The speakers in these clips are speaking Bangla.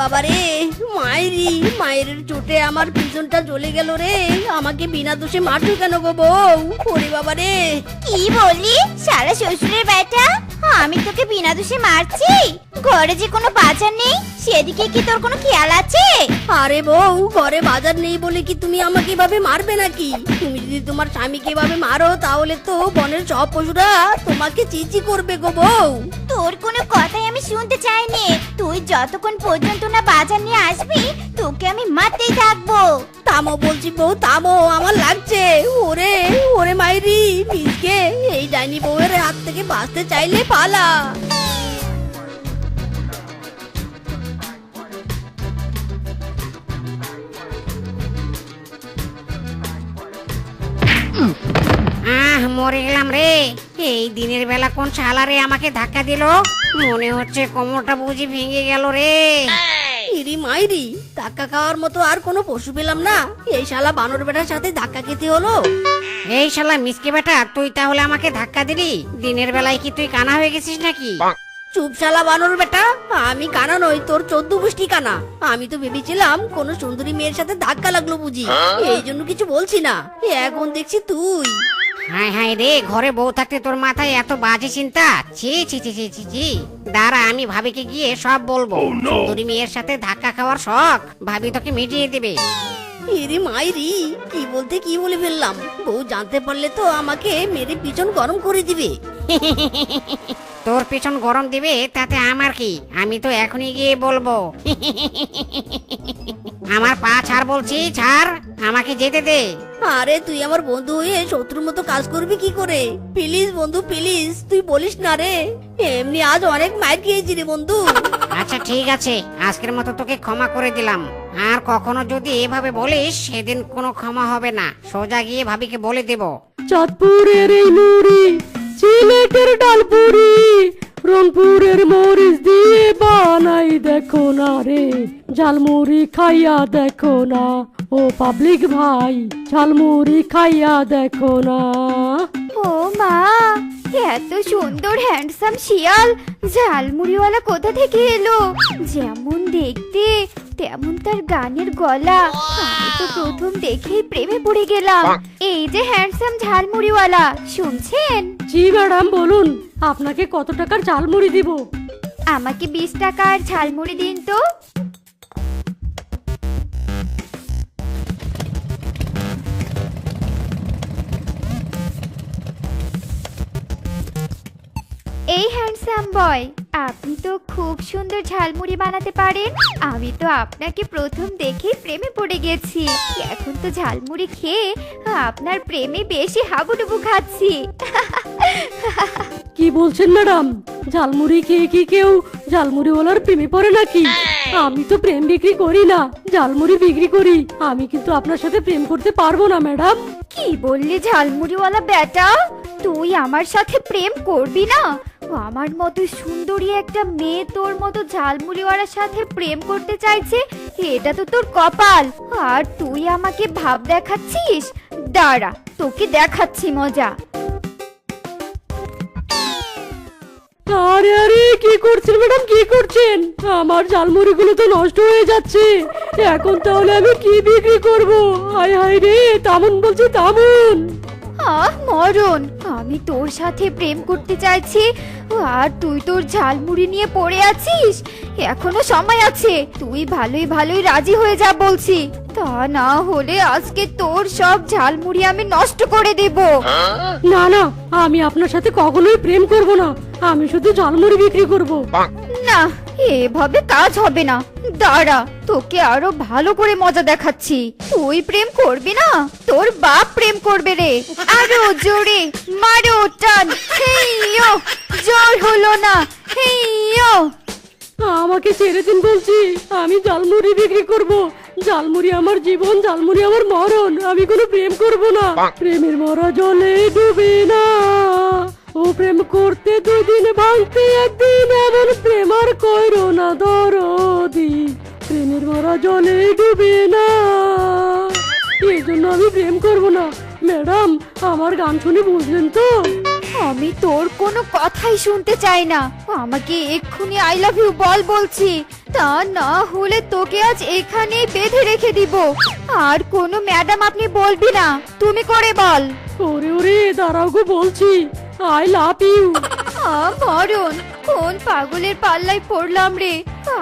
বাবা রে, মায়েরি, মায়ের চোটে আমার পিছনটা জ্বলে গেল রে। আমাকে বিনা দোষে মারছো কেন গো বউ? ওরে বাবা রে। কি বললি সারা শ্বশুরের বেটা? আমি তোকে বিনা দোষে মারছি? ঘরে যে কোনো বাজার নেই সেদিকে কি তোর কোনো খেয়াল আছে? আরে বউ, ঘরে বাজার নেই বলে কি তুমি আমাকে এভাবে মারবে নাকি? তুমি যদি তোমার স্বামীকে এভাবে মারো তাহলে তো বনের সব পশুরা তোমাকে চিচি করবে গো বউ। তোর কোনো কথাই আমি শুনতে চাইনি। তুই যতক্ষণ পর্যন্ত না বাজার নিয়ে আসবি তোকে আমি মারতেই থাকবো। থামো বলছি বউ, থামো, আমার লাগছে। ওরে ওরে মাইরি মিসকে, এই ডাইনি বউয়ের হাত থেকে বাঁচতে চাইলে পালা। মরে গেলাম রে। এই দিনের বেলা কোন শালা রে আমাকে ধাক্কা দিল? মনে হচ্ছে কোমরটা বুঝি ভেঙে গেল রে। ইরি মাইরি, ধাক্কা খাওয়ার মতো আর কোনো পশু পেলাম না। এই শালা বানর বেটার সাথে ধাক্কা খেতে হলো। এই শালা মিসকে বেটা, তুই তাহলে আমাকে ধাক্কা দিলি? দিনের বেলায় কি তুই কানা হয়ে গেছিস নাকি? চুপ শালা বানর বেটা, আমি কানা নই, তোর 14 গোষ্ঠী কানা। আমি তো ভেবেছিলাম কোন সুন্দরী মেয়ের সাথে ধাক্কা লাগলো বুঝি, এই জন্য কিছু বলছি না। এখন দেখছি তুই। হায় হায় রে, ঘরে বউ থাকতে তোর মাথায় এত বাজে চিন্তা? ছি ছি ছি ছি ছি ছি। দাঁড়া, আমি ভাবিকে গিয়ে সব বলবো। সুন্দরী মেয়ের সাথে ধাক্কা খাওয়ার শখ ভাবি তোকে মিটিয়ে দেবে। ইরি মাইরি, কি বলতে কি বলে ফেললাম। বউ জানতে পারলে তো আমাকে মেরে পিছন গরম করে দিবে। তোর পিছন গরম দিবে তাতে আমার কি? আমি তো এখনই গিয়ে বলবো। আমার পা ছাড় বলছি, ছাড়, আমাকে যেতে দে। আরে তুই আমার বন্ধু হয়ে শত্রুর মতো কাজ করবি কি করে? প্লিজ বন্ধু প্লিজ, তুই বলিস না রে। এমনি আজ অনেক মাইর খেয়েছি রে বন্ধু। আচ্ছা ঠিক আছে, আজকের মতো তোকে ক্ষমা করে দিলাম। আর কখনো যদি এভাবে বলিস সেদিন কোনো ক্ষমা হবে না। সোজা গিয়ে ভাবিকে বলে দেব। চাঁদপুরের এই মুড়ি, সিলেটের ডালপুরি, রংপুরের মরিচ দিয়ে বানাই দেখো না রে, ঝালমুড়ি খাইয়া দেখো না। ও পাবলিক ভাই, ঝালমুড়ি খাইয়া দেখো না। ও মা, এত সুন্দর হ্যান্ডসাম শিয়াল ঝালমুড়িওয়ালা কোথা থেকে এলো? যেমন দেখতে তেমন তার গানের গলা। আমি তো প্রথম দেখেই প্রেমে পড়ে গেলাম। এই যে হ্যান্ডসাম ঝালমুড়িওয়ালা, শুনছেন? জি ম্যাডাম বলুন, আপনাকে কত টাকার ঝালমুড়ি দিব? আমাকে 20 টাকার ঝালমুড়ি দিন তো। এই হ্যান্ডসাম বয়, আপনি তো খুব সুন্দর ঝালমুড়ি বানাতে পারেন। আমি তো আপনাকে প্রথম দেখেই প্রেমে পড়ে গেছি। এখন তো ঝালমুড়ি খেয়ে আপনার প্রেমে বেশি হাবুডুবু খাচ্ছি। কি বলছেন ম্যাডাম? ঝালমুড়ি খেয়ে কি কেউ ঝালমুড়িওয়ালার প্রেমে পড়ে নাকি? আমি তো প্রেম বিক্রি করি না, ঝালমুড়ি বিক্রি করি। আমি কিন্তু আপনার সাথে প্রেম করতে পারবো না ম্যাডাম। কি বললি ঝালমুড়িওয়ালা বেটা? তুই আমার সাথে প্রেম করবি না? আমার মতো সুন্দরী একটা মেয়ে তোর মতো ঝালমুড়িওয়ালার সাথে প্রেম করতে চাইছে, এটা তো তোর কপাল। আর তুই আমাকে ভাব দেখাচ্ছিস? দাঁড়া, তোকে দেখাচ্ছি মজা। আরে আরে, কি করছেন ম্যাডাম, কি করছেন? আমার ঝালমুড়িগুলো তো নষ্ট হয়ে যাচ্ছে। এখন তাহলে আমি কি বিক্রি করব? হায় হায় রে, থামুন বলছি, থামুন। মরণ, আমি তোর সাথে প্রেম করতে চাইছি আর তুই তোর ঝালমুড়ি নিয়ে পড়ে আছিস। এখনো সময় আছে, তুই ভালোই ভালোই রাজি হয়ে যা বলছি। তা না হলে আজকে তোর সব ঝালমুড়ি আমি নষ্ট করে দেব। না না, আমি আপনার সাথে কখনোই প্রেম করব না। আমি শুধু ঝালমুড়ি বিক্রি করব। না, এভাবে কাজ হবে না। দাঁড়া, তোকে আরো ভালো করে মজা দেখাচ্ছি। তুই প্রেম করবি না, তোর বাপ প্রেম করবে রে। আরো জোরে মারো টান। হেইয়ো, জোর হলো না। হেইয়ো। আমাকে ছেড়ে দিন বলছি, আমি ঝালমুড়ি বিক্রি করব। ঝালমুড়ি আমার জীবন, ঝালমুড়ি আমার মরণ। আমি কোনো প্রেম করব না। প্রেমের মরা জলে ডুবে না, ও প্রেম করতে 2 দিন ভাঙতে 1 দিন, এমন প্রেম আর কইরো না দরদি। প্রেমের মরা জলে ডুবে না, এই জন্য আমি প্রেম করব না। ম্যাডাম, আমার গান শুনে বুঝলেন তো? আমি তোর কোনো কথাই শুনতে চাই না। আমাকে এক্ষুনি আই লাভ ইউ বল বলছি। তা না হলে তোকে আজ এখানেই বেঁধে রেখে দিব। আর কোনো ম্যাডাম আপনি বলবি না, তুমি করে বল। ওরে ওরে দাঁড়াও গো, বলছি আই লাভ ইউ। মরণ, কোন পাগলের পাল্লায় পড়লাম রে,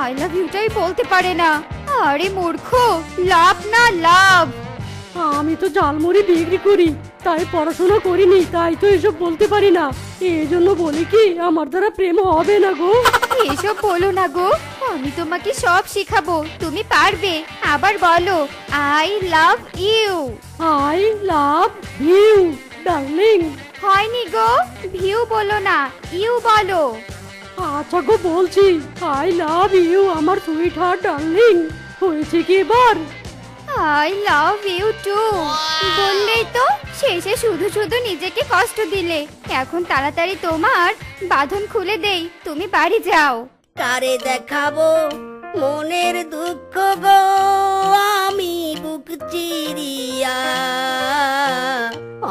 আই লাভ ইউটাই বলতে পারে না। আরে মূর্খ, লাভ না লাভ। আমি তো ঝালমুড়ি বিক্রি করি, তাই পড়াশোনা করিনি, তাই তো এসব বলতে পারি না। এই জন্য বলি কি আমার দ্বারা প্রেম হবে না গো। এসব বলো না গো, আমি তোমাকে সব শেখাবো, তুমি পারবে। আবার বলো, I love you. I love you darling. হয়নি গো, ভিউ বলো না, ইউ বলো। আচ্ছা গো বলছি, আই লাভ ইউ আমার সুইট হার্ট ডার্লিং। হয়েছে কি এবার? আই লাভ ইউ টু বললেই তো শেষে শুধু শুধু নিজেকে কষ্ট দিলে। এখন তাড়াতাড়ি তোমার বাঁধন খুলে দেই, তুমি বাড়ি যাও। কারে দেখাবো মনের দুঃখ গো, আমি বুক চিরিয়া,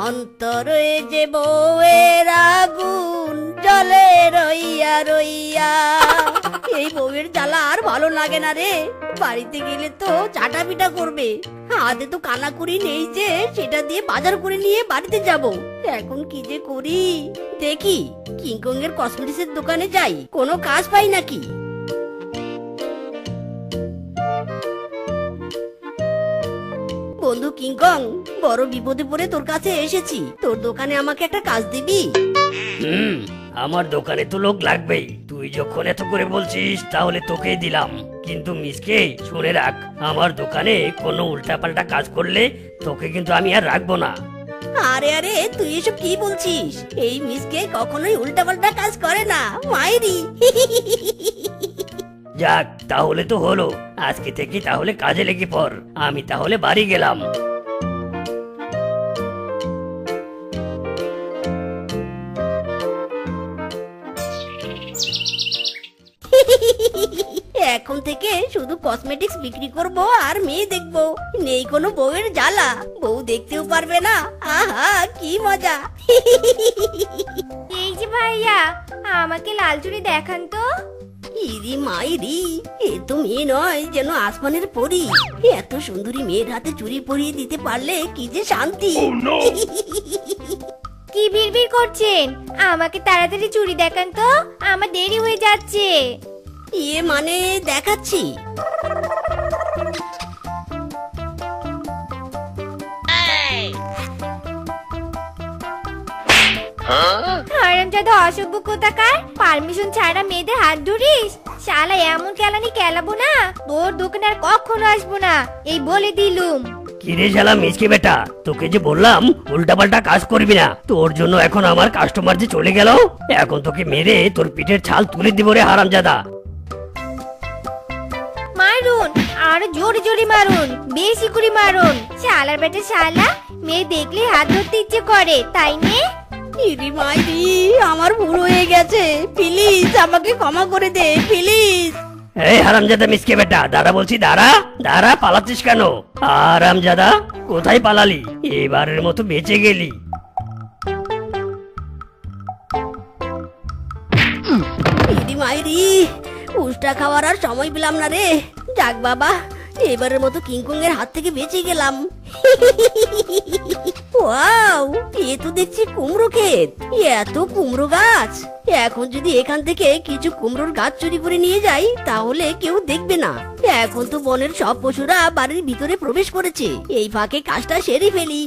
অন্তরে যে বউয়ের আগুন জলে রইয়া রইয়া। এই বউয়ের জ্বালা আর ভালো লাগে না রে। বাড়িতে গেলে তো চাটা পিটা করবে, হাতে তো কানাকুড়ি নেই যে সেটা দিয়ে বাজার করে নিয়ে বাড়িতে যাব। এখন কি যে করি, দেখি কিংকং এর কসমেটিক্সের দোকানে যাই, কোনো কাজ পাই নাকি। বন্ধু কিংকং, বড় বিপদে পড়ে তোর কাছে এসেছি, তোর দোকানে আমাকে একটা কাজ দিবি? আমার দোকানে তো লোক লাগবেই, তুই যখন এত করে বলছিস তাহলে তোকেই দিলাম। কিন্তু মিসকে শুনে রাখ, আমার দোকানে কোনো উল্টাপাল্টা কাজ করলে তোকে কিন্তু আমি আর রাখবো না। আরে আরে তুই এসব কি বলছিস? এই মিসকে কখনোই উল্টাপাল্টা কাজ করে না, মাইরি। যাক, তাহলে তো হলো, আজকে থেকে তাহলে কাজে লেগে পড়। আমি তাহলে বাড়ি গেলাম। এখন থেকে শুধু কসমেটিক্স বিক্রি করব আর মেয়ে দেখব, নেই কোনো বউয়ের জ্বালা, বউ দেখতেও পারবে না। আহা কি মজা। এই যে ভাইয়া, আমাকে লাল চুড়ি দেখান তো। ইরি মাইরি, এ তো মেয়ে নয়, যেন আসমানের পরী। এত সুন্দরী মেয়ের হাতে চুড়ি পরিয়ে দিতে পারলে কি যে শান্তি। কি বিড়বিড় করছেন? আমাকে তাড়াতাড়ি চুড়ি দেখান তো, আমার দেরি হয়ে যাচ্ছে। ইয়ে মানে দেখাচ্ছি। হারামজাদা অসভ্য কোথাকার, পারমিশন ছাড়া মেয়েদের হাত ধরিস? শালা এমন কেলানি কেলাবো না, তোর দোকানে আর কখনো আসবো না, এই বলে দিলুম। কিরে শালা মিসকে বেটা, তোকে যে বললাম উল্টাপাল্টা কাজ করবি না, তোর জন্য এখন আমার কাস্টমার যে চলে গেল। এখন তোকে মেরে তোর পিঠের ছাল তুলে দিব রে হারামজাদা। মারুন, আর জোরে জোরে মারুন, বেশি করে মারুন। শালার বেটা শালা, মেয়ে দেখলে হাত ধরতে ইচ্ছে করে, তাই নে? ইরি মাইরি, আমার ভুল হয়ে গেছে, প্লিজ আমাকে ক্ষমা করে দে প্লিজ। এই হারামজাদা মিসকে বেটা, দাঁড়া বলছি, দাঁড়া দাঁড়া, পালাচ্ছিস কেন? হারামজাদা কোথায় পালালি? এবারের মতো বেঁচে গেলি। ইরি মাইরি, উষ্টা খাওয়ার আর সময় পেলাম না রে। যাক বাবা, এবারের মতো কিংকং এর হাত থেকে বেঁচে গেলাম। ওয়াও, এ তো দেখছি কুমড়ো ক্ষেত, এত কুমড়ো গাছ। এখন যদি এখান থেকে কিছু কুমড়োর গাছ চুরি করে নিয়ে যাই তাহলে কেউ দেখবে না। এখন তো বনের সব পশুরা বাড়ির ভিতরে প্রবেশ করেছে, এই ফাঁকে কাজটা সেরে ফেলি।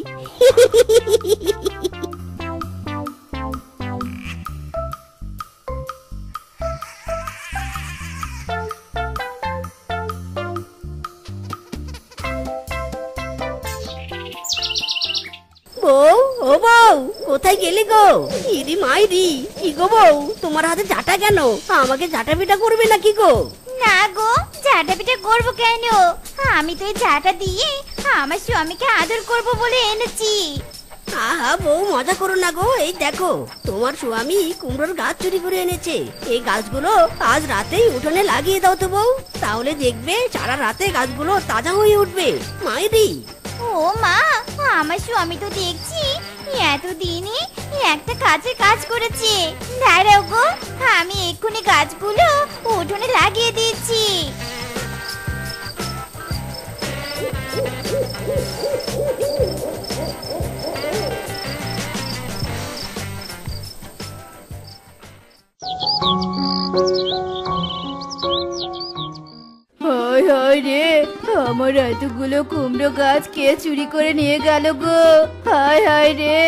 বউ, ও বউ, কোথায় গেলি গো? ইরি মাইরি, কি গো বউ, তোমার হাতে ঝাঁটা কেন? আমাকে ঝাঁটা পিটা করবে নাকি গো? না গো, ঝাঁটা পিটা করবো কেন? আমি তো এই ঝাঁটা দিয়ে আমার স্বামীকে আদর করব বলে এনেছি। আহা বউ, মজা করো না গো। এই দেখো, তোমার স্বামী কুমড়োর গাছ চুরি করে এনেছে। এই গাছগুলো আজ রাতেই উঠোনে লাগিয়ে দাও তো বউ, তাহলে দেখবে সারা রাতে গাছগুলো তাজা হয়ে উঠবে। মাইরি, ও মা, আমার স্বামী তো দেখছি এতদিনে একটা কাজের কাজ করেছে। দাঁড়াও গো, আমি এক্ষুনি গাছগুলো উঠোনে লাগিয়ে দিচ্ছি। হায় হায় রে, আমার এতগুলো কুমড়ো গাছ কে চুরি করে নিয়ে গেল গো। হায় হায় রে,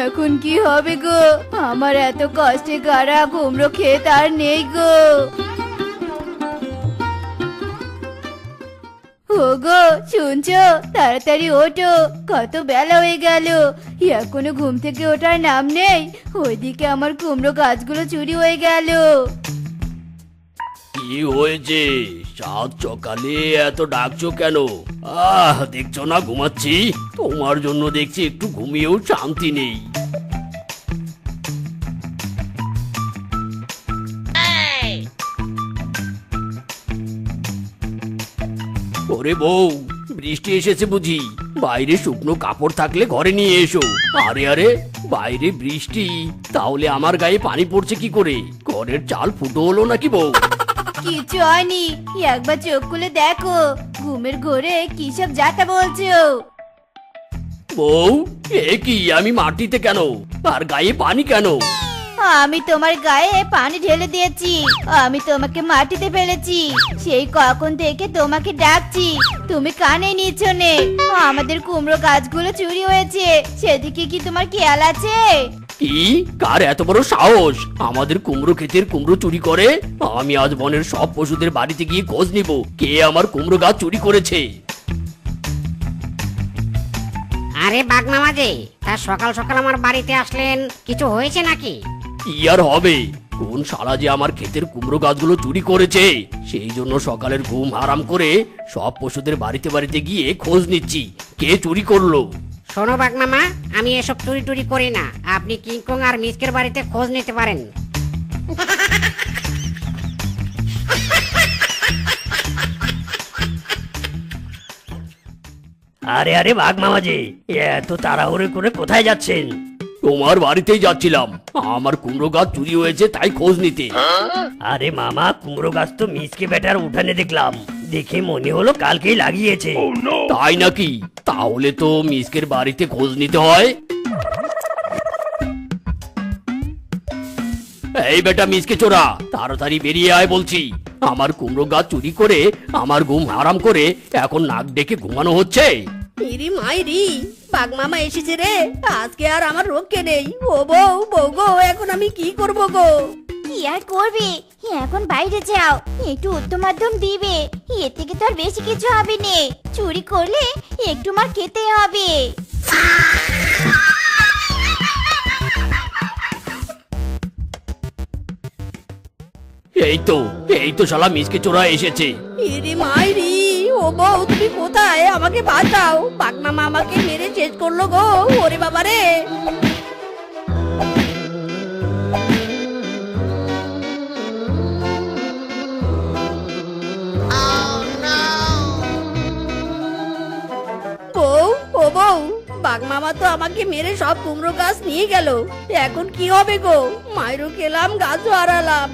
এখন কি হবে গো? আমার এত কষ্টে গাড়া কুমড়ো ক্ষেত আর নেই গো। ওগো শুনছো, তাড়াতাড়ি ওঠো, কত বেলা হয়ে গেল, এখনো ঘুম থেকে ওঠার নাম নেই। ওইদিকে আমার কুমড়ো গাছগুলো চুরি হয়ে গেল। কি হয়েছে? সাত সকালে এত ডাকছো কেন? দেখছো না ঘুমাচ্ছি? তোমার জন্য দেখছি একটু ঘুমিয়েও শান্তি নেই। ওরে বউ, বৃষ্টি এসেছে বুঝি? বাইরে শুকনো কাপড় থাকলে ঘরে নিয়ে এসো। আরে আরে, বাইরে বৃষ্টি, তাহলে আমার গায়ে পানি পড়ছে কি করে? ঘরের চাল ফুটো হলো নাকি বউ? কিছু হয়নি, একবার চোখ খুলে দেখো, ঘুমের ঘোরে কি সব যাতা বলছো। বউ, এ কি? আমি মাটিতে কেন? আর গায়ে পানি কেন? আমি তোমার গায়ে পানি ঢেলে দিয়েছি, আমি তোমাকে মাটিতে ফেলেছি। সেই কখন থেকে তোমাকে ডাকছি, তুমি কানে নিচ্ছ নে। আমাদের কুমড়ো গাছগুলো চুরি হয়েছে, সেদিকে কি তোমার খেয়াল আছে? কি? কার এত বড় সাহস আমাদের কুমড়ো ক্ষেতের কুমড়ো চুরি করে? আমি আজ বনের সব পশুদের বাড়িতে গিয়ে খোঁজ নিব কে আমার কুমড়ো গাছ চুরি করেছে। আরে বাঘ মামা যে, তা সকাল সকাল আমার বাড়িতে আসলেন, কিছু হয়েছে নাকি? কি আর হবে, কোন শালা যে আমার ক্ষেতের কুমড়ো গাছগুলো চুরি করেছে, সেই জন্য সকালের ঘুম হারাম করে সব পশুদের বাড়িতে বাড়িতে গিয়ে খোঁজ নিচ্ছি কে চুরি করলো। শোনো বাঘ মামা, আমি এসব চুরি টুরি করি না। আপনি কিংকং আর মিসকের বাড়িতে খোঁজ নিতে পারেন। আরে আরে বাঘ মামাজি, এত তাড়াহুড়ো করে কোথায় যাচ্ছেন? তোমার বাড়িতেই যাচ্ছিলাম, আমার কুমড়ো গাছ চুরি হয়েছে তাই খোঁজ নিতে। আরে মামা, কুমড়ো গাছ তো মিসকে বেটার উঠানে দেখলাম, দেখে মনে হলো কালকেই লাগিয়েছে। তাই নাকি? তাহলে তো মিসকের বাড়িতে খোঁজ নিতে হয়। এই বেটা মিসকে চোরা, তাড়াতাড়ি বেরিয়ে আয় বলছি। আমার কুমড়ো গাছ চুরি করে আমার ঘুম হারাম করে এখন নাক ডেকে ঘুমানো হচ্ছে। ইরি মাইরি, বাঘ মামা এসেছে রে, আজকে আর আমার রক্ষে নেই। ও বউ, বউ গো, এখন আমি কি করব গো? কি আর করবে, এখন বাইরে যাও, একটু উত্তম মাধ্যম দিবে, এর থেকে তো আর বেশি কিছু হবে না। চুরি করলে একটু মার খেতে হবে। এই তো শালা মিসকে চোরা এসেছে। ইরি মাইরি, ও বউ তুমি কোথায়? আমাকে বাঁচাও, বাঘ মামা আমাকে মেরে শেষ করলো গো। ওরে বাবা রে! বউ, ও বউ, বাঘ মামা তো আমাকে মেরে সব কুমড়ো গাছ নিয়ে গেল, এখন কি হবে গো? মাইরও খেলাম, গাছও হারালাম।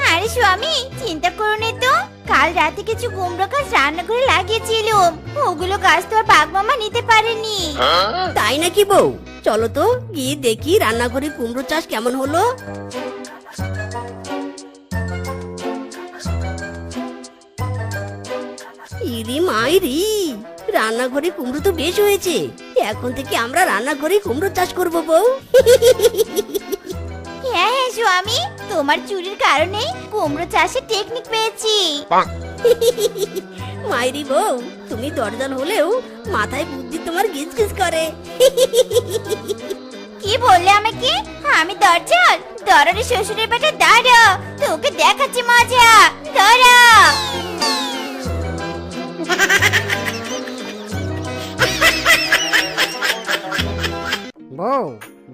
আরে স্বামী, চিন্তা করো না তো, কাল রাতে কিছু কুমড়ো গাছ রান্না করে লাগিয়েছিলাম, ওগুলো গাছ তো আর বাঘ মামা নিতে পারেনি। তাই নাকি বউ? চলো তো গিয়ে দেখি রান্নাঘরে কুমড়ো চাষ কেমন হলো। ইরি মাইরি, রান্নাঘরে কুমড়ো তো বেশ হয়েছে, এখন থেকে আমরা রান্নাঘরে কুমড়ো চাষ করবো বউ। হ্যাঁ হ্যাঁ স্বামী, তোমার চুরির কারণে কুমড়ো চাষের টেকনিক পেয়েছি। মাইরি বউ, তুমি দরজাল হলেও মাথায় বুদ্ধি তোমার গিজ গিজ করে। কি বললে আমাকে? আমি দরজাল? দরারে শ্বশুরের বেটা, দাঁড়া, তোকে দেখাচ্ছি মজা, দাঁড়া। বউ,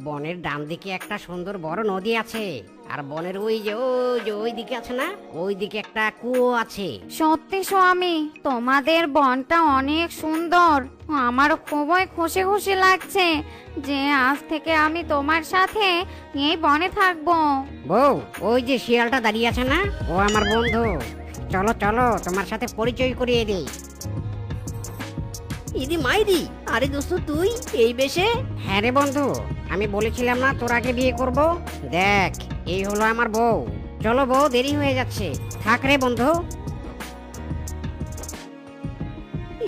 বনের ডান দিকে একটা সুন্দর বড় নদী আছে, আর বনের ওই দিকে আছে না, ওই দিকে একটা কুয়ো আছে। সত্যি স্বামী, তোমাদের বনটা অনেক সুন্দর, আমার খুবই খুশি খুশি লাগছে যে আজ থেকে আমি তোমার সাথে এই বনে থাকবো। বউ, ওই যে শিয়ালটা দাঁড়িয়ে আছে না, ও আমার বন্ধু। চলো চলো তোমার সাথে পরিচয় করিয়ে দিই। ইদি মাইরি, আরে দোস্ত তুই এই বেশে? হ্যাঁ রে বন্ধু, আমি বলেছিলাম না তোর আগে বিয়ে করব। দেখ, এই হলো আমার বউ। চলো বউ, দেরি হয়ে যাচ্ছে, থাক রে বন্ধু।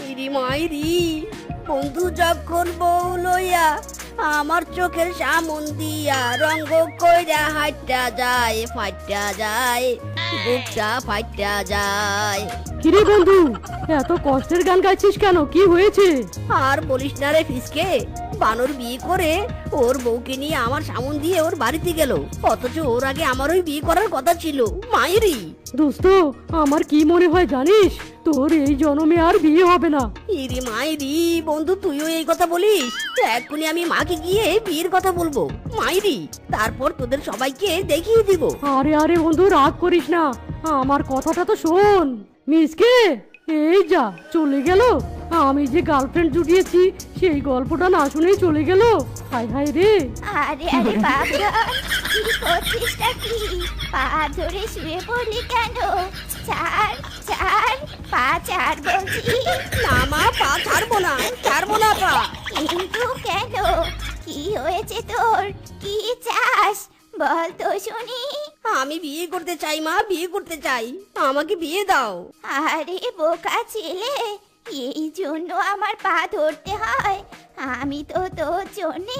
ইরি মাইরি, বন্ধু যখন বউ লইয়া আমার চোখের সামন দিয়া রঙ্গ কইরা হাইটা যায়, ফাইটা যায়, বুকটা ফাইটা যায়। কিরে বন্ধু, এত কষ্টের গান গাইছিস কেন? কি হয়েছে? আর বলিস না রে ফিসকে, বানর বিয়ে করে ওর বউকে নিয়ে আমার সামন দিয়ে ওর বাড়িতে গেল, অথচ ওর আগে আমারই বিয়ে করার কথা ছিল। মাইরি দোস্ত, আমার কি মনে হয় জানিস, তোর এই জন্মে আর বিয়ে হবে না। ইরি মাইরি, বন্ধু তুইও এই কথা বলিস? এক্ষুনি আমি মাকে গিয়ে বিয়ের কথা বলবো মাইরি, তারপর তোদের সবাইকে দেখিয়ে দিব। আরে আরে বন্ধু, রাগ করিস না, আমার কথাটা তো শোন। মিসকে, এই যা চলে গেল। আমি যে গার্লফ্রেন্ড জুটিয়েছি সেই গল্পটা না শুনেই চলে গেল। হায় হায় রে। আরে আরে বাবা, কি করছিসটা কি? পা ধরে শুয়ে পড়লি কেন? চার চার পা চার বলছি। না মা, পা ছাড়বো না, ছাড়বো না পা। কিন্তু কেন? কি হয়েছে তোর? কি চাস বল তো শুনি। আমি বিয়ে করতে চাই মা, বিয়ে করতে চাই, আমাকে বিয়ে দাও। আরে বোকা ছেলে, এই জন্য আমার পা ধরতে হয়? আমি তো তোর জন্যে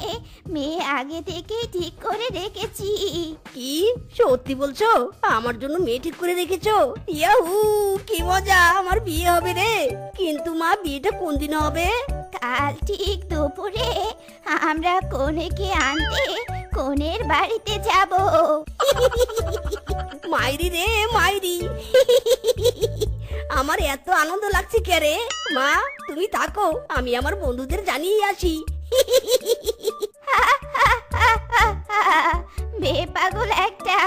মেয়ে আগে থেকে ঠিক করে রেখেছি। কি সত্যি বলছো? আমার জন্য মেয়ে ঠিক করে রেখেছো? ইয়াহু, কি মজা, আমার বিয়ে হবে রে। কিন্তু মা, বিয়েটা কোন দিন হবে? কাল ঠিক দুপুরে আমরা কনেকে আনতে কনের বাড়িতে যাব। মাইরি রে মাইরি, আমার এত আনন্দ লাগছে কে রে। মা তুমি থাকো, আমি আমার বন্ধুদের জানিয়ে আসি। বে পাগল একটা।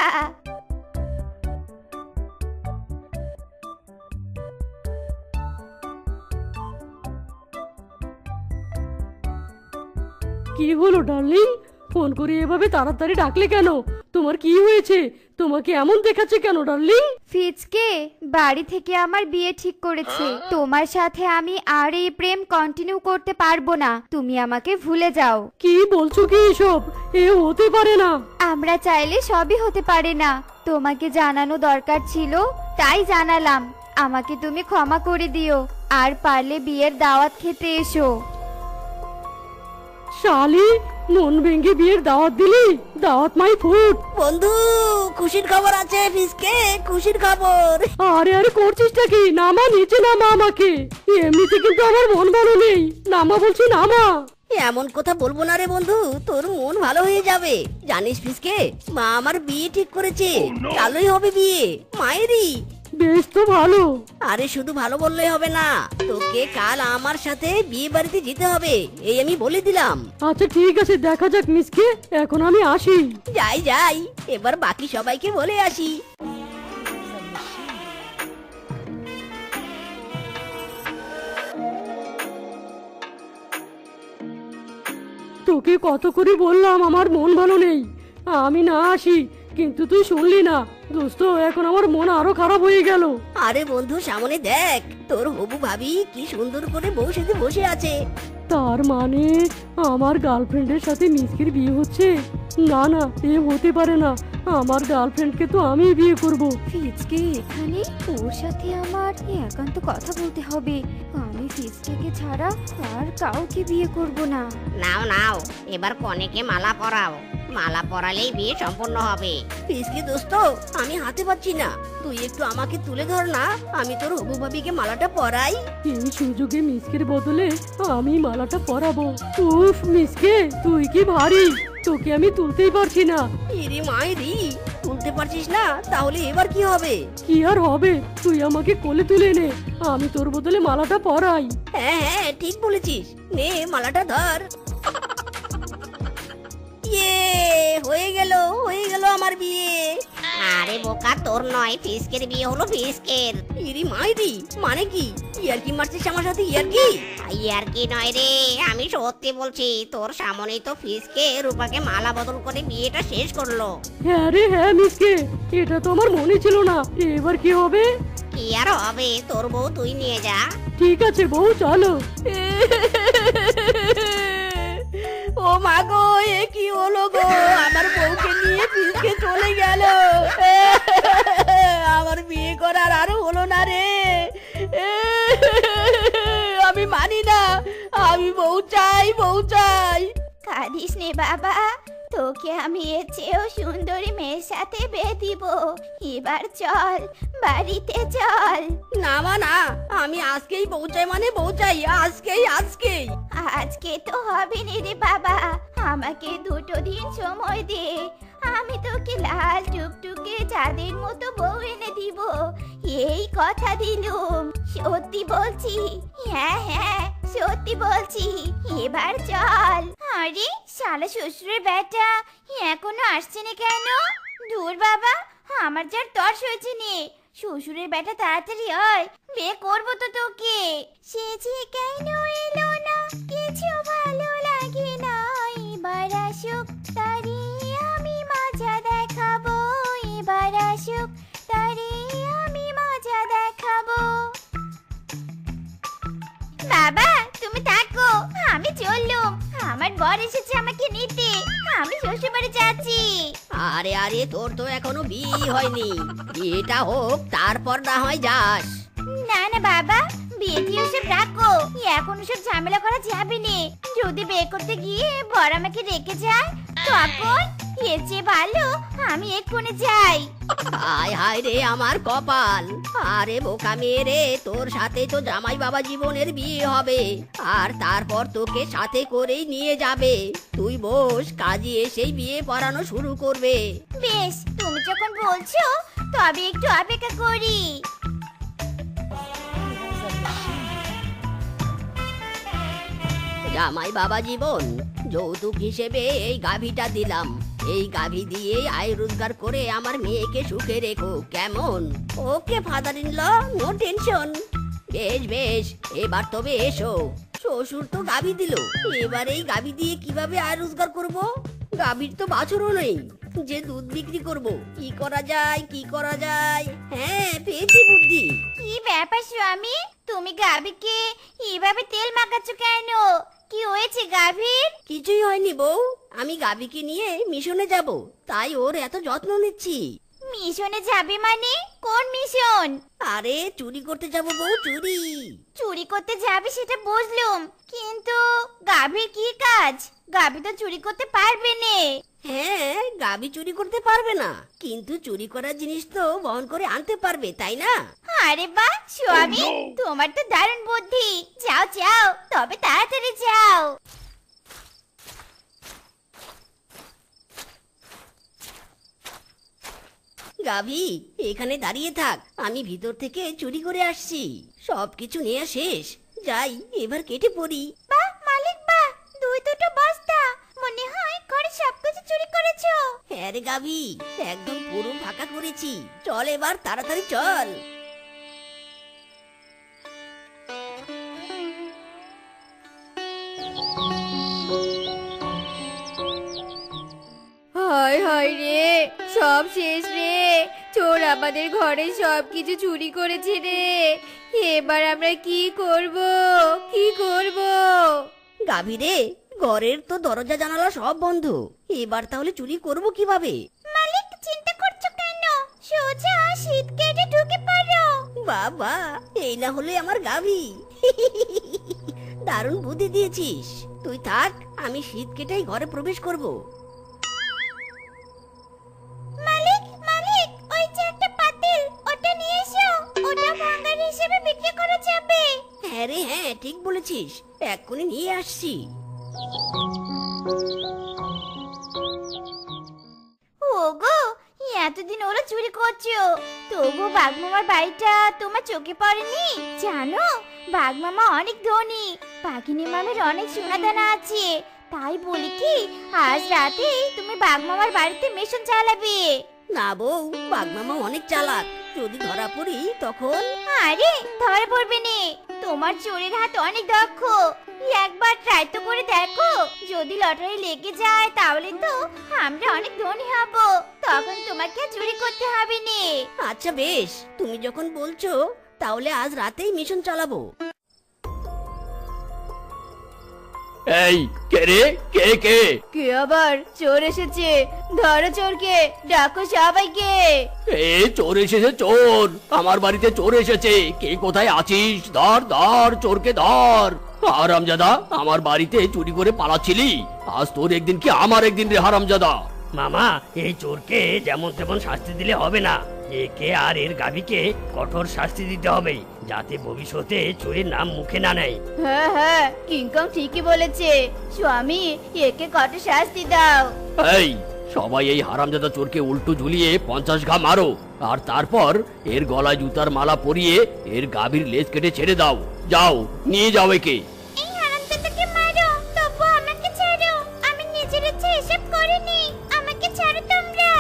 কি হলো ডার্লিং, ফোন করে এভাবে তাড়াতাড়ি ডাকলে কেন? তোমার কি হয়েছে? তোমাকে এমন দেখাচ্ছে কেন ডার্লিং? ফিজকে বাড়ি থেকে আমার বিয়ে ঠিক করেছে। তোমার সাথে আমি আর এই প্রেম কন্টিনিউ করতে পারবো না। তুমি আমাকে ভুলে যাও। কি বলছো কি এসব? এ হতে পারে না। আমরা চাইলে সবই হতে পারে না। তোমাকে জানানো দরকার ছিল, তাই জানালাম। আমাকে তুমি ক্ষমা করে দিও, আর পারলে বিয়ের দাওয়াত খেতে এসো। শালি, মন ভেঙে বিয়ের দাওয়াত দিলি? দাওয়াত মাই ফুড। বন্ধু, খুশির খবর আছে ফিসকে, খুশির খবর। আরে আরে করছিসটা কি? নামা, নিচে নামা আমাকে। এমনিতে কিন্তু আমার মন ভালো নেই, নামা বলছি, নামা। এমন কথা বলবো না রে বন্ধু, তোর মন ভালো হয়ে যাবে। জানিস ফিসকে, মা আমার বিয়ে ঠিক করেছে, কালই হবে বিয়ে। মায়েরি বেশ তো ভালো। আরে শুধু ভালো বললেই হবে না, তোকে কাল আমার সাথে বিয়ে বাড়িতে যেতে হবে, এই আমি বলে দিলাম। আচ্ছা ঠিক আছে, দেখা যাক মিসকে, এখন আমি আসি। যাই যাই, এবার বাকি সবাইকে বলে আসি। তোকে কত করে বললাম আমার মন ভালো নেই, আমি না আসি, কিন্তু তুই শুনলি না। দোস্ত, এখন আমার মন আরো খারাপ হয়ে গেল। আরে বন্ধু, সামনে দেখ, তোর হবু ভাবি কি সুন্দর করে বউ সেজে বসে আছে। তার মানে আমার গার্লফ্রেন্ডের সাথে মিসকির বিয়ে হচ্ছে? না না, এ হতে পারে না। আমার গার্লফ্রেন্ডকে তো আমি বিয়ে করব। ফিজকে এখানে, ওর সাথে আমার একান্ত কথা বলতে হবে। আমি ফিজকে ছাড়া আর কাউকে বিয়ে করব না। নাও নাও, এবার কনেকে মালা পরাও। মালা পরালেই বিয়ে সম্পূর্ণ হবে। পিসকে দোস্ত, আমি হাতে পাচ্ছি না, তুই একটু আমাকে তুলে ধর না, আমি তোর হবু ভাবিকে মালাটা পরাই। এই সুযোগে মিসকের বদলে আমি মালাটা পরাবো। উফ মিসকে, তুই কি ভারী, তোকে আমি তুলতেই পারছি না। ইরে মাইরি, তুলতে পারছিস না? তাহলে এবার কি হবে? কি আর হবে, তুই আমাকে কোলে তুলে নে, আমি তোর বদলে মালাটা পরাই। হ্যাঁ হ্যাঁ, ঠিক বলেছিস, নে মালাটা ধর। ইয়ে, হয়ে গেল, হয়ে গেল আমার বিয়ে। আরে বোকা, তোর নয়, ফিসকের বিয়ে হলো ফিসকের। ইরি মাইরি, মানে কি? ইয়ারকি মারছিস আমার সাথে? ইয়ারকি? আর কি নয় রে, আমি সত্যি বলছি, তোর সামনেই তো ফিসকে রূপাকে মালা বদল করে বিয়েটা শেষ করলো। হ্যাঁ রে হ্যাঁ মিসকে, এটা তো আমার মনে ছিল না। এবার কি হবে? কি আর হবে, তোর বউ তুই নিয়ে যা। ঠিক আছে বউ, চলো। ও মা গো, এ কি হলো গো? আমার বউকে নিয়ে পিসকে চলে গেল। আমার বিয়ে করার আর হলো না রে। আমি মানি না, আমি বউ চাই, বউ চাই। কাঁদিস নে বাবা, তোকে আমি এর চেয়েও সুন্দরী মেয়ের সাথে বিয়ে দিব। এবার চল, বাড়িতে চল। না মা না, আমি আজকেই বউ চাই, মানে বউ চাই, আজকেই আজকেই। আজকে তো হবে না রে বাবা, আমাকে 2 দিন সময় দে। আমি তোকে লাল টুকটুকে চাঁদের মতো বউ এনে দিব, এই কথা দিলুম। সত্যি বলছি, হ্যাঁ হ্যাঁ সত্যি বলছি। এবার চল। আরে শালা শ্বশুরের বেটা এখনো আসছে না কেন? দূর বাবা, আমার যার তর্স হয়েছে নে। শ্বশুরের বেটা তাড়াতাড়ি হয়, বিয়ে করবো তো তোকে। সে যে কেন এলো না, কিছু ভালো লাগে না। এবার আসুক তারে আমি মজা দেখাবো, এবার আসুক তারে আমি মজা দেখাবো। বাবা তুমি থাকো, আমি চললুম। আমার বর এসেছে আমাকে নিতে, আমি শ্বশুর বাড়ি যাচ্ছি। আরে আরে, তোর তো এখনো বিয়ে হয়নি, বিয়েটা হোক তারপর না হয় যাস। না না বাবা, বিয়ে দিয়ে ওসব রাখো, এখন ওসব ঝামেলা করা যাবে না। যদি বিয়ে করতে গিয়ে বর আমাকে রেখে যায় তখন এর চেয়ে ভালো আমি এক্ষুনি যাই। হায় হায় রে আমার কপাল। আরে বোকা মেয়ে রে, তোর সাথে তো জামাই বাবা জীবনের বিয়ে হবে, আর তারপর তোকে সাথে করেই নিয়ে যাবে। তুই বস, কাজী এসেই বিয়ে পড়ানো শুরু করবে। বেশ, তুমি যখন বলছো তবে একটু অপেক্ষা করি। জামাই বাবা জীবন, যৌতুক হিসেবে এই গাভীটা দিলাম। এই গাভী দিয়ে আয় রোজগার করে আমার মেয়েকে সুখে রেখো, কেমন? Okay father in law, no tension. বেশ বেশ, এবার তবে এসো। শ্বশুর তো গাভী দিল, এবার এই গাভী দিয়ে কিভাবে আয় রোজগার করব? গাভীর তো বাছুরও নেই যে দুধ বিক্রি করব। কি করা যায়, কি করা যায়? হ্যাঁ, পেয়েছি বুদ্ধি। কি ব্যাপার স্বামী, তুমি গাভীকে এভাবে তেল মাখাচ্ছ কেন? কি হয়েছে গাভীর? কিছুই হয়নি বউ, আমি গাভীকে নিয়ে মিশনে যাব, তাই ওর এত যত্ন নিচ্ছি। মিশনে যাবে মানে? কোন মিশন? আরে চুরি করতে যাব বউ, চুরি। চুরি করতে যাবে সেটা বুঝলুম, কিন্তু গাভীর কি কাজ? গাভী তো চুরি করতে পারবে না। হ্যাঁ, গাভী চুরি করতে পারবে না, কিন্তু চুরি করার জিনিস তো বহন করে আনতে পারবে, তাই না? আরে বাহ স্বামী, তোমার তো দারুণ বুদ্ধি। যাও যাও, তবে তাড়াতাড়ি যাও। গাভী এখানে দাঁড়িয়ে থাক, আমি ভিতর থেকে চুরি করে আসছি। সবকিছু নেওয়া শেষ, যাই এবার কেটে পড়ি। বাহ মালিক বাহ, 2 বস্তা, মনে হয় ঘরে সবকিছু চুরি করেছো। হ্যাঁ রে গাভী, একদম পুরো ফাঁকা করেছি। চল এবার, তাড়াতাড়ি চল। হায় হায় রে, সব শেষ রে। চোর আমাদের ঘরে সবকিছু চুরি করেছে রে। এবার আমরা কি করব, কি করব? গাভী রে, ঘরের তো দরজা জানালা সব বন্ধ, এবার তাহলে চুরি করব কিভাবে? মালিক চিন্তা করছো কেন? সোজা শীত কেটে ঢুকে পড়ো। বাবা, এই না হলে আমার গাভী। দারুণ বুদ্ধি দিয়েছিস, তুই থাক, আমি শীত কেটেই ঘরে প্রবেশ করব। মালিক মালিক, ওই যে একটা পাতিল, ওটা নিয়ে এসো। ওটা ভাঙার হিসেবে বিক্রি করা যাবে। হ্যাঁ রে হ্যাঁ, ঠিক বলেছিস, এক্ষুনি নিয়ে আসছি। ওগো, এতদিন ওরা চুরি করছো, তবু বাঘমামার বাড়িটা তোমার চোখে পড়েনি? জানো, বাঘমামা অনেক ধনী, বাঘিনী মামের অনেক সোনাদানা আছে। তাই বলি কি, আজ রাতে তুমি বাঘমামার বাড়িতে মিশন চালাবে। না বউ, বাঘমামা অনেক চালাক, যদি ধরা পড়ি তখন। আরে ধরা পড়বে নে, তোমার চোরের হাত অনেক দক্ষ। একবার ট্রাই তো করে দেখো, যদি লটারি লেগে যায় তাহলে তো আমরা অনেক ধনী হব, তখন তোমাকে আর চুরি করতে হবে না। আচ্ছা বেশ, তুমি যখন বলছো তাহলে আজ রাতেই মিশন চালাবো। এই কে রে, কে কে? কে আবার? চোর এসেছে, ধরো চোরকে, ডাকো সবাইকে। এ চোর এসেছে, চোর আমার বাড়িতে চোর এসেছে। কে কোথায় আছিস? ধর ধর, চোরকে ধর। হারামজাদা, আমার বাড়িতে চুরি করে পালাচ্ছিলি, আজ তোর একদিন কি আমার একদিন রে হারামজাদা। মামা, এই চোরকে যেমন তেমন শাস্তি দিলে হবে না, একে আর এর গাভীকে কঠোর শাস্তি দিতে হবে, যাতে ভবিষ্যতে চোরের নাম মুখে না নেয়। হ্যাঁ হ্যাঁ, কিংকং ঠিকই বলেছে। স্বামী, একে কত শাস্তি দাও। এই সবাই এই হারামজাদা চোরকে উল্টো ঝুলিয়ে 50 ঘা মারো, আর তারপর এর গলায় জুতার মালা পরিয়ে এর গাভীর লেজ কেটে ছেড়ে দাও। যাও, নিয়ে যাও একে। এই হারামজাদাকে মারো, তবু আমাকে ছাড়ো, আমি নিজের ইচ্ছে এসব করিনি, আমাকে ছাড়ো তোমরা।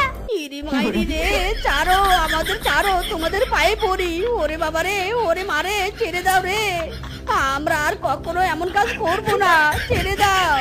ইরি মাইরি রে, ছাড়ো আমাদের, ছাড়ো, তোমাদের পায়ে পড়ি। ওরে বাবা রে, ওরে মারে, ছেড়ে দাও রে, আমরা আর কখনো এমন কাজ করবো না, ছেড়ে দাও।